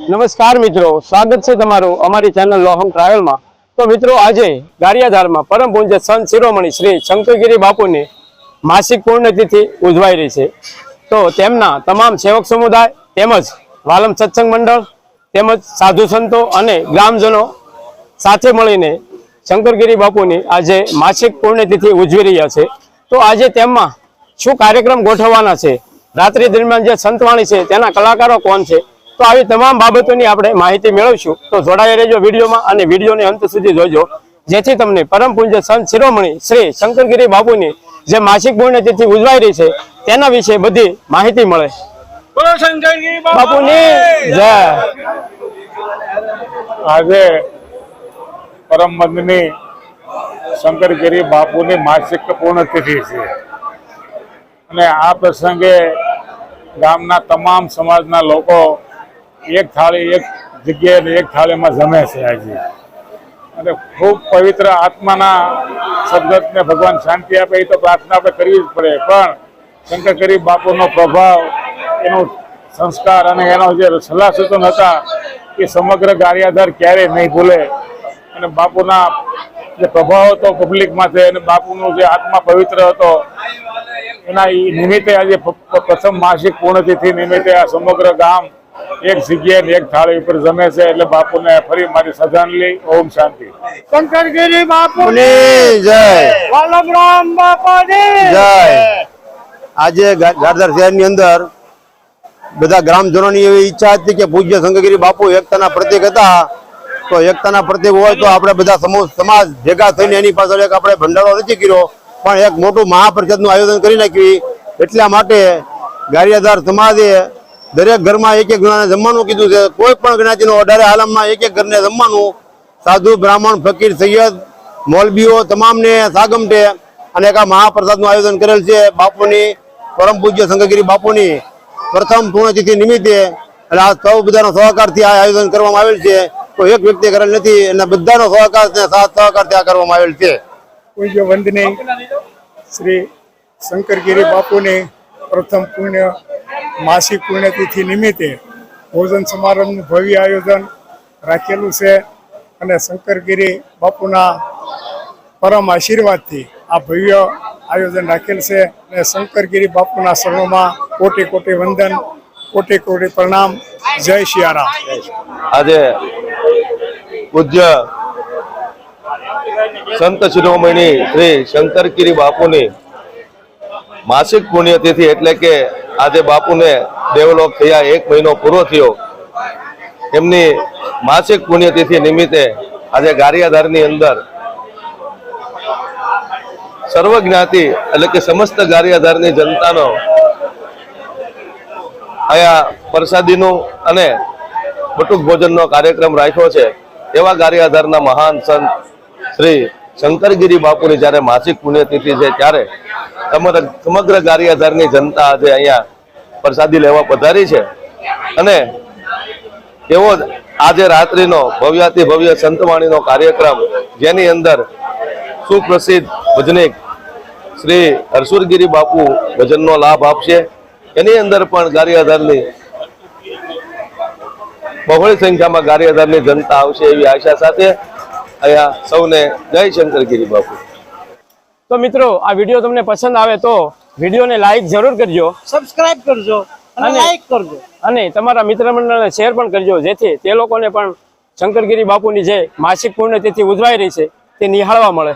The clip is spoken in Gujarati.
નમસ્કાર મિત્રો, સ્વાગત છે તમારું અમારી ચેનલ લોહમ ટ્રાવેલમાં। તો મિત્રો, આજે ગારિયાધારમાં પરમ પૂજ્ય સંત શિરોમણી શ્રી શંકરગીરી બાપુની માસિક પુણ્યતિથિ ઉજવાઈ રહી છે। તો તેમના તમામ સેવક સમુદાય તેમજ વાલમ સત્સંગ મંડળ તેમજ સાધુ સંતો અને ગ્રામજનો સાથે મળીને શંકરગીરી બાપુની આજે માસિક પુણ્યતિથિ ઉજવી રહ્યા છે। તો આજે તેમાં શું કાર્યક્રમ ગોઠવવાના છે, રાત્રિ દરમિયાન જે સંતવાણી છે તેના કલાકારો કોણ છે, તો આવી તમામ બાબતોની આપણે માહિતી મેળવશું। તો જોડાઈ રહેજો વિડીયોમાં અને વિડીયોને અંત સુધી જોજો, જેથી તમને પરમ પૂજ્ય સંત શિરોમણી શ્રી શંકરગીરી બાપુની જે માસિક પુણ્યતિથિ ઉજવાઈ રહી છે તેના વિશે બધી માહિતી મળે। બોલો શંકરગીરી બાપુની જય। આજે પરમ વંદનીય શંકરગીરી બાપુની માસિક પુણ્યતિથિ છે અને આ પ્રસંગે ગામના તમામ સમાજના લોકો એક થાળી એક જગ્યાએ એક થાળીમાં જમે છે આજે, અને ખૂબ પવિત્ર આત્માના સદગતને ભગવાન શાંતિ આપે એ તો પ્રાર્થના આપણે કરવી જ પડે, પણ શંકરગીરી બાપુનો પ્રભાવ, એનો સંસ્કાર અને એનો જે સલાહ સૂચન હતા એ સમગ્ર ગારિયાધાર ક્યારેય નહીં ભૂલે। અને બાપુના જે પ્રભાવ હતો પબ્લિકમાં છે અને બાપુનો જે આત્મા પવિત્ર હતો એના નિમિત્તે આજે પ્રથમ માસિક પુણ્યતિથિ નિમિત્તે આ સમગ્ર ગામ એક જગ્યાએ એક થાળી ઉપર જમે છે। એટલે બાપુને ફરી મારી શ્રદ્ધાંજલિ। ઓમ શાંતિ। શંકરગીરી બાપુની જય, વાલમ રામ બાપાની જય। આજે ગારિયાધાર શહેરની અંદર બધા ગ્રામજનોની એવી ઈચ્છા હતી કે પૂજ્ય શંકરગીરી બાપુ એકતાના પ્રતીક હતા, તો એકતાના પ્રતીક હોય તો આપણે બધા સમાજ ભેગા થઈને એની પાછળ એક આપણે ભંડારો નથી કર્યો, પણ એક મોટું મહાપ્રસાદનું આયોજન કરી નાખ્યું। એટલા માટે ગારિયાધાર સમાજે દરેક ઘરમાં એક એક જણાને જમવાનું કીધું છે। કોઈ પણ જ્ઞાતિનો 18 આલમમાં એક એક ઘરને જમવાનું, સાધુ બ્રાહ્મણ ફકીર સૈયદ મૌલવીઓ તમામને સાગમટે અને એક આ મહાપ્રસાદનું આયોજન કરેલ છે બાપુની પરમ પૂજ્ય શંકરગીરી બાપુની પ્રથમ પુણ્યતિથિ નિમિત્તે। એટલે આ સૌ બધાનો સહકારથી આ આયોજન કરવામાં આવેલ છે, કોઈ એક વ્યક્તિ કરેલ નથી, અને બધાનો સહકાર સાથ સહકારથી આ કરવામાં આવેલ છે। પૂજ્ય વંદનીય શ્રી શંકરગીરી બાપુની પ્રથમ માસિક પુણ્યતિથિ નિમિત્તે ભોજન સમારંભનું ભવ્ય આયોજન રાખેલું છે, અને શંકરગીરી બાપુના પરમ આશીર્વાદથી આ ભવ્ય આયોજન રાખેલ છે। અને શંકરગીરી બાપુના શરણોમાં કોટી કોટી વંદન, કોટી કોટી પ્રણામ। જય સિયારામ। આજે પૂજ્ય સંત શિરોમણી શ્રી શંકરગીરી બાપુની માસિક પુણ્યતિથિ એટલે કે આજે બાપુને દેવલોક થયા 1 મહિનો પૂરો થયો, એમની માસિક પુણ્યતિથિ નિમિત્તે આજે ગારિયાધારની અંદર સર્વ જ્ઞાતિ એટલે કે સમસ્ત ગારિયાધારની જનતાનો અહીંયા પ્રસાદીનું અને બટુક ભોજનનો કાર્યક્રમ રાખ્યો છે। એવા ગારિયાધારના મહાન સંત શ્રી શંકરગીરી બાપુની જ્યારે માસિક પુણ્યતિથિ છે ત્યારે સમગ્ર ગારિયાધારની જનતા આજે અહીંયા પ્રસાદી લેવા પધારી છે, અને એવો આજે રાત્રિનો ભવ્યાતિ ભવ્ય સંતવાણીનો કાર્યક્રમ, જેની અંદર સુપ્રસિદ્ધ ભજનિક શ્રી હરસુરગીરી બાપુ ભજનનો લાભ આપશે। એની અંદર પણ ગારિયાધારની બહોળી સંખ્યામાં ગારિયાધારની જનતા આવશે એવી આશા સાથે અહીંયા સૌને જય શંકરગીરી બાપુ। તો મિત્રો, આ વિડીયો તમને પસંદ આવે તો વિડીયોને લાઈક જરૂર કરજો, સબસ્ક્રાઇબ કરજો અને લાઈક કરજો, અને તમારા મિત્ર મંડળને શેર પણ કરજો, જેથી તે લોકોને પણ શંકરગીરી બાપુની જે માસિક પુણ્યતિથિ ઉજવાઈ રહી છે તે નિહાળવા મળે।